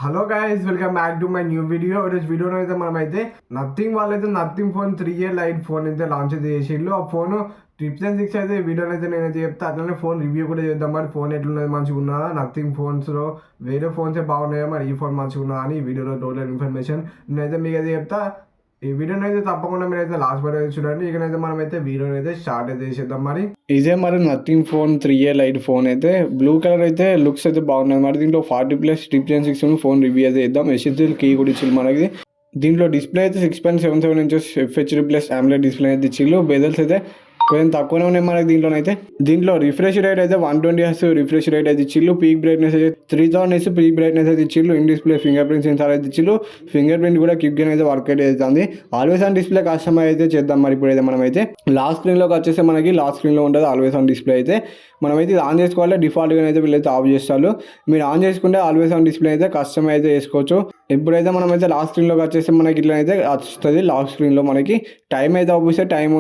Hello guys, welcome back to my new video. ఈరోజు వీడియోలో అయితే మనమైతే నథింగ్ వాళ్ళైతే nothing phone 3 year light phone అయితే లాంచ్ అయితే చేసిండ్రు. ఆ ఫోన్ టిప్స్ అండ్ సిక్స్ అయితే వీడియోలో అయితే నేనైతే చెప్తా. అట్లనే ఫోన్ రివ్యూ కూడా చేద్దాం. మరి ఫోన్ ఎట్లున్నది, మంచిగా ఉన్నదా, నథింగ్ ఫోన్స్లో వేరే ఫోన్సే బాగున్నాయా, మరి ఈ ఫోన్ మంచిగా ఉన్నదా అని ఈ వీడియోలో టోటల్ ఇన్ఫర్మేషన్ నేనైతే మీకు అయితే చెప్తా. ఈ వీడియోని అయితే తప్పకుండా మీరైతే లాస్ట్ వరకు అయితే చూడండి. ఇకనైతే మనమైతే వీడియోని అయితే స్టార్ట్ అయితే చేసేద్దాం. మరి ఇదే మరి nothing phone 3 year light phone అయితే బ్లూ కలర్ అయితే లుక్స్ అయితే బాగున్నది. మరి దీంట్లో 40+ టిప్ జెన్ 6 ఫోన్ రివ్యూ అయితే ఇద్దాం. ఎసెన్షియల్ కీ కూడా ఇచ్చింది మనకి. దీంట్లో డిస్ప్లే అయితే 6.77 ఇంచెస్ FHD+ AMOLED డిస్ప్లే అయితే ఇచ్చిళ్ళు. బెజల్స్ అయితే కొంచెం తక్కువనే ఉన్నాయి మనకి దీంట్లోనైతే. దీంట్లో రిఫ్రెష్ రేట్ అయితే 120 Hz రిఫ్రెష్ రేట్ అయితే ఇచ్చిళ్ళు. పీక్ బ్రైట్నెస్ అయితే 3000 nits పీక్ బ్రైట్నెస్ అయితే ఇచ్చిళ్ళు. In display fingerprint sensor అయితే ఇచ్చిళ్ళు. ఫింగర్ ప్రింట్ కూడా క్విక్గా అయితే వర్క్ అయితే అవుతుంది. ఆల్వేస్ ఆన్ డిస్ప్లే కస్టమైజ్ అయితే చేద్దాం. మరి ఇప్పుడైతే మనమైతే లాస్ట్ స్క్రీన్లోకి వచ్చేస్తే మనకి లాస్ట్ స్క్రీన్లో ఉంటుంది ఆల్వేస్ ఆన్ డిస్ప్లే అయితే. మనమైతే ఇది ఆన్ చేసుకోవాలి. డిఫాల్ట్గా అయితే వీళ్ళైతే ఆఫ్ చేస్తారు. మీరు ఆన్ చేసుకుంటే ఆల్వేస్ ఆన్ డిస్ప్లే అయితే కస్టమైజ్ అయితే చేసుకోవచ్చు. ఇప్పుడైతే మనమైతే లాస్ట్ స్క్రీన్లోకి వచ్చేస్తే మనకి ఇట్లా అయితే వస్తుంది. లాస్ట్ స్క్రీన్లో మనకి టైం అయితే అవుపిస్తే టైం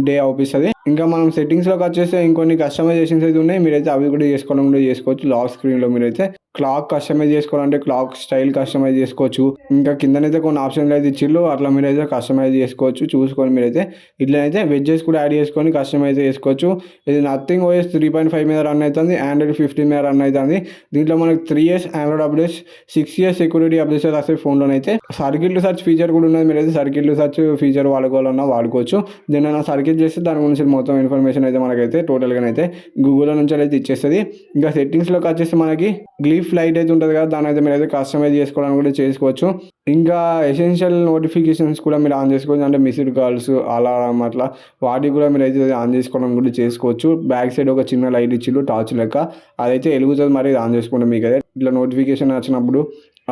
డే అవుపిస్తుంది. ఇంకా మనం సెట్టింగ్స్లోకి వచ్చేస్తే ఇంకొన్ని కస్టమైజేషన్స్ అయితే ఉన్నాయి. మీరైతే అవి కూడా చేసుకోవచ్చు. లాస్ట్ స్క్రీన్లో మీరైతే క్లాక్ కస్టమైజ్ చేసుకోవాలంటే క్లాక్ స్టైల్ కస్టమైజ్ చేసుకోవచ్చు. ఇంకా కిందనైతే కొన్ని ఆప్షన్లు అయితే ఇచ్చిళ్ళు. అట్లా మీరైతే కస్టమైజ్ చేసుకోవచ్చు. చూసుకొని మీరైతే ఇట్లనైతే వెడ్జెస్ కూడా యాడ్ చేసుకొని కస్టమైజ్ చేసుకోవచ్చు. ఇది నథింగ్ OS 3.5 మీద రన్ అవుతుంది. Android 15 మీద రన్ అవుతుంది. దీంట్లో మనకి 3 years Android updates, 6 years security updates వస్తాయి ఫోన్లోనైతే. సర్కిల్ టు సర్చ్ ఫీచర్ కూడా ఉన్నది. మీరైతే సర్కిల్ టు సర్చ్ ఫీచర్ వాడుకోవాలన్నా వాడుకోవచ్చు. దీన్ని సర్కిల్ చేస్తే దాని గురించి మొత్తం ఇన్ఫర్మేషన్ అయితే మనకైతే టోటల్గానైతే గూగుల్లో నుంచి అయితే ఇచ్చేస్తుంది. ఇంకా సెట్టింగ్స్లోకి వచ్చేసి మనకి గ్లీఫ్ లైట్ అయితే ఉంటుంది కదా, దాని అయితే మీరు అయితే కస్టమైజ్ చేసుకోవడానికి కూడా చేసుకోవచ్చు. ఇంకా ఎసెన్షియల్ నోటిఫికేషన్స్ కూడా మీరు ఆన్ చేసుకోవచ్చు. అంటే మిస్డ్ కాల్స్, అలారం అట్లా వాటికి కూడా మీరు అయితే ఆన్ చేసుకోవడానికి కూడా చేసుకోవచ్చు. బ్యాక్ సైడ్ ఒక చిన్న లైట్ ఇచ్చిళ్ళు టార్చ్ లెక్క, అదైతే వెలుగుతుంది. మరి ఆన్ చేసుకుంటే మీకు అయితే ఇట్లా నోటిఫికేషన్ వచ్చినప్పుడు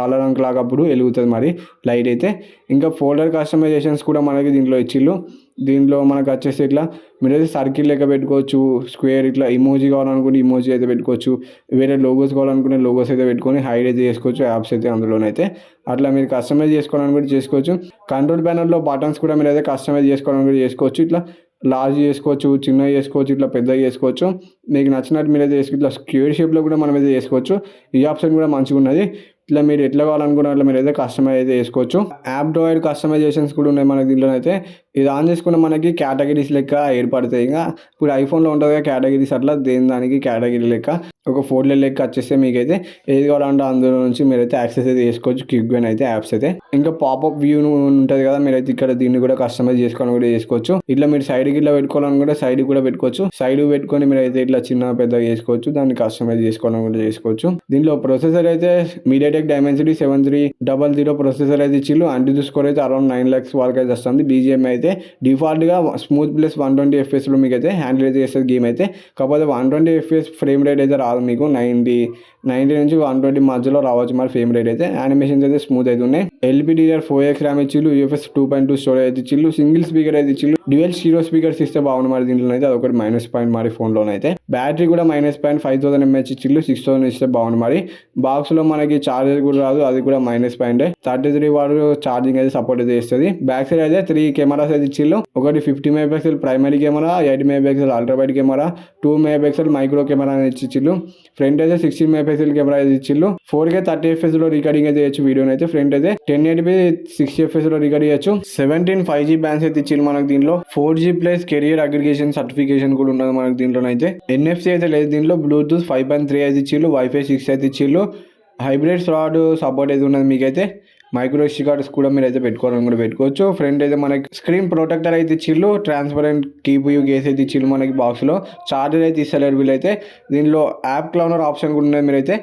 అలారం క్లాక్ అప్పుడు వెలుగుతుంది మరి లైట్ అయితే. ఇంకా ఫోల్డర్ కస్టమైజేషన్స్ కూడా మనకి దీంట్లో ఇచ్చిళ్ళు. దీంట్లో మనకు వచ్చేసి ఇట్లా మీరైతే సర్కిల్ లెక్క పెట్టుకోవచ్చు. స్క్వేర్ ఇట్లా ఇమోజీ కావాలనుకుంటే ఇమోజీ అయితే పెట్టుకోవచ్చు. వేరే లోగోస్ కావాలనుకుంటే లోగోస్ అయితే పెట్టుకొని హైడ్ అయితే చేసుకోవచ్చు యాప్స్ అయితే అందులోనైతే. అట్లా మీరు కస్టమైజ్ చేసుకోవడానికి కూడా చేసుకోవచ్చు. కంట్రోల్ ప్యానల్లో బటన్స్ కూడా మీరు అయితే కస్టమైజ్ చేసుకోవడానికి కూడా చేసుకోవచ్చు. ఇట్లా లార్జ్ చేసుకోవచ్చు, చిన్నగా చేసుకోవచ్చు, ఇట్లా పెద్దగా చేసుకోవచ్చు. మీకు నచ్చినట్టు మీరు అయితే చేసుకోవచ్చు. ఇట్లా స్క్వేర్ షేప్లో కూడా మనం అయితే చేసుకోవచ్చు. ఈ ఆప్షన్ కూడా మంచిగా ఉన్నది. ఇట్లా మీరు ఎట్లా కావాలనుకున్న అట్లా మీరు అయితే కస్టమైజ్ అయితే చేసుకోవచ్చు. యాప్ డ్రాయిడ్ కస్టమైజేషన్స్ కూడా ఉన్నాయి మనకి దీంట్లో అయితే. ఇది ఆన్ చేసుకుంటే మనకి కేటగిరీస్ లెక్క ఏర్పడతాయి. ఇంకా ఇప్పుడు ఐఫోన్లో ఉంటుంది కేటగిరీస్, అట్లా దానికి కేటగిరీ లెక్క ఒక ఫోల్డర్ లెక్క వచ్చేస్తే మీకైతే ఏది కావాలంటే అందులో నుంచి మీరైతే యాక్సెస్ అయితే చేసుకోవచ్చు. క్విక్గా అయితే యాప్స్ అయితే. ఇంకా పాపప్ వ్యూ ఉంటుంది కదా, మీరైతే ఇక్కడ దీన్ని కూడా కస్టమైజ్ చేసుకోవడం కూడా చేసుకోవచ్చు. ఇట్లా మీరు సైడ్కి ఇట్లా పెట్టుకోవాలనుకుంటే సైడ్ కూడా పెట్టుకోవచ్చు. సైడ్ పెట్టుకొని మీరైతే ఇట్లా చిన్న పెద్దగా చేసుకోవచ్చు. దాన్ని కస్టమైజ్ చేసుకోవడం కూడా చేసుకోవచ్చు. దీంట్లో ప్రొసెసర్ అయితే MediaTek Dimensity 7300 ప్రొసెసర్ అయితే ఇచ్చిళ్ళు. యాంటీ స్కోర్ అయితే అరౌండ్ 9 lakhs వరకు అయితే వస్తుంది. BGM అయితే డిఫాల్ట్గా స్మూత్ ప్లస్ 120 FPS మీకు అయితే హ్యాండిల్ అయితే చేస్తుంది గేమ్ అయితే. కాకపోతే 120 FPS ఫ్రేమ్ రేట్ అయితే రాదు మీకు. 90 నుంచి 120 మధ్యలో రావచ్చు మరి ఫ్రేమ్ రేట్ అయితే. యానిమేషన్స్ అయితే స్మూత్ అయితే ఉన్నాయి. LPDDR4X RAM ఇచ్చిళ్ళు. UFS 2.2 స్టోరేజ్ అయితే ఇచ్చిళ్ళు. సింగిల్ స్పీకర్ అయితే ఇచ్చిళ్ళు. డ్యూయల్ స్టీరియో స్పీకర్స్ ఇస్తే బాగుంది మరి దీంట్లో అయితే. అదొకటి మైనస్ పాయింట్ మరి ఫోన్లోనైతే. బ్యాటరీ కూడా -5000 mAh ఇచ్చిళ్ళు. 6000 ఇస్తే బాగుంది మరి. బాక్స్లో మనకి చార్జర్ కూడా రాదు, అది కూడా -పాయింట్. 33 వాట్ ఛార్జింగ్ అయితే సపోర్ట్ అయితే చేస్తుంది. బ్యాక్ సైడ్ అయితే 3 కెమెరాస్ అయితే ఇచ్చిళ్ళు. ఒకటి 50 MP primary camera, 8 MP ultra wide camera, 2 MP micro camera అనేది ఇచ్చిళ్ళు. ఫ్రంట్ అయితే 16 MP కెమెరా అయితే ఇచ్చిళ్ళు. 4K 30 fps రికార్డింగ్ అయితే చేయొచ్చు వీడియోని అయితే. ఫ్రంట్ అయితే 1080p 60 fps రికార్డ్ చేయొచ్చు. 17 5G బ్యాండ్స్ అయితే ఇచ్చిళ్ళు మనకి దీంట్లో. 4G plus career aggregation certification కూడా ఉన్నది మనకి దీంట్లోనైతే. NFC అయితే లేదు దీంట్లో. బ్లూటూత్ 5.3 అయితే ఇచ్చిళ్ళు. Wi-Fi 6 అయితే ఇచ్చిళ్ళు. హైబ్రిడ్ స్లాట్ సపోర్ట్ అయితే ఉన్నది మీకైతే. మైక్రో SD కార్డ్స్ కూడా మీరు అయితే పెట్టుకోవాలని కూడా పెట్టుకోవచ్చు. ఫ్రంట్ అయితే మనకి స్క్రీన్ ప్రొటెక్టర్ అయితే ఇచ్చిళ్ళు. ట్రాన్స్పరెంట్ కీప్ కేస్ అయితే ఇచ్చిళ్ళు మనకి బాక్స్లో. చార్జర్ అయితే ఇస్తలేరు వీళ్ళైతే. దీనిలో యాప్ క్లౌనర్ ఆప్షన్ కూడా ఉన్నది. మీరైతే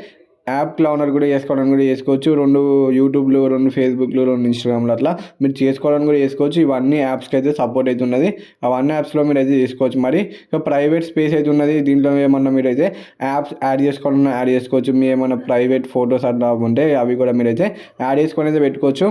యాప్ క్లౌనర్ కూడా చేసుకోవడానికి కూడా చేసుకోవచ్చు. 2 యూట్యూబ్లు, 2 ఫేస్బుక్లు, 2 ఇన్స్టాగ్రామ్లు అట్లా మీరు చేసుకోవడానికి కూడా చేసుకోవచ్చు. ఇవన్నీ యాప్స్కి అయితే సపోర్ట్ అయితే ఉన్నది. అవన్నీ యాప్స్లో మీరు అయితే చేసుకోవచ్చు. మరి ఇంకా ప్రైవేట్ స్పేస్ అయితే ఉన్నది. దీంట్లో ఏమన్నా మీరు అయితే యాప్స్ యాడ్ చేసుకోవాలన్నా యాడ్ చేసుకోవచ్చు. మీ ఏమన్నా ప్రైవేట్ ఫొటోస్ అట్లా ఉంటే అవి కూడా మీరైతే యాడ్ చేసుకొని అయితే పెట్టుకోవచ్చు.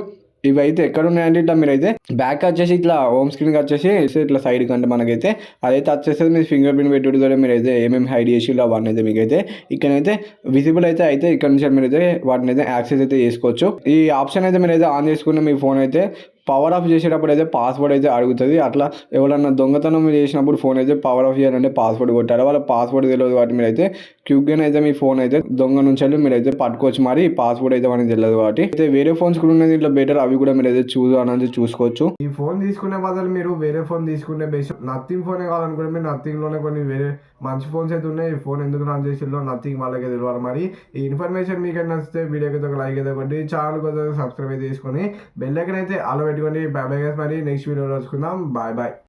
ఇవైతే ఎక్కడ ఉన్నాయంటే ఇట్లా మీరైతే బ్యాక్ వచ్చేసి ఇట్లా హోమ్ స్క్రీన్కి వచ్చేసి ఇట్లా సైడ్ కంటే మనకైతే అదైతే వచ్చేస్తుంది. మీరు ఫింగర్ ప్రింట్ పెట్టుకుంటే మీరైతే ఏమేమి హైడ్ చేసి అవన్నీ అయితే మీకైతే ఇక్కడైతే విజిబుల్ అయితే ఇక్కడ నుంచి మీరైతే వాటిని అయితే యాక్సెస్ అయితే చేసుకోవచ్చు. ఈ ఆప్షన్ అయితే మీరైతే ఆన్ చేసుకుంటే మీ ఫోన్ అయితే పవర్ ఆఫ్ చేసేటప్పుడు అయితే పాస్వర్డ్ అయితే అడుగుతుంది. అట్లా ఎవరన్నా దొంగతనం చేసినప్పుడు ఫోన్ అయితే పవర్ ఆఫ్ చేయాలంటే పాస్వర్డ్ కొట్టాలి. వాళ్ళ పాస్వర్డ్ తెలియదు కాబట్టి మీరైతే క్విక్గా అయితే మీ ఫోన్ అయితే దొంగ నుంచి వెళ్ళి మీరైతే పట్టుకోవచ్చు. మరి పాస్వర్డ్ అయితే మనకి తెలియదు కాబట్టి అయితే వేరే ఫోన్స్ కూడా ఉన్నాయి దీంట్లో బెటర్, అవి కూడా మీరు అయితే అనేది చూసుకోవచ్చు. ఈ ఫోన్ తీసుకునే బదులు మీరు వేరే ఫోన్ తీసుకునే బెస్ట్. నథింగ్ ఫోనే కావాలనుకుంటే మీరు నథింగ్ లోనే కొన్ని వేరే మంచి ఫోన్స్ అయితే ఉన్నాయి. ఈ ఫోన్ ఎందుకు లాంచ్ చేసిందో నథింగ్ వాళ్ళకే తెలియాలి. మరి ఈ ఇన్ఫర్మేషన్ మీకు నచ్చితే వీడియోకి అయితే ఒక లైక్ అయితే ఒకటి, ఛానల్ కొద్దిగా సబ్స్క్రైబ్ అయితే చేసుకొని బెల్ ఐకాన్ అయితే అలా పెట్టుకోండి. బై బై గైస్, మరి నెక్స్ట్ వీడియోలో వచ్చుకుందాం. Bye bye.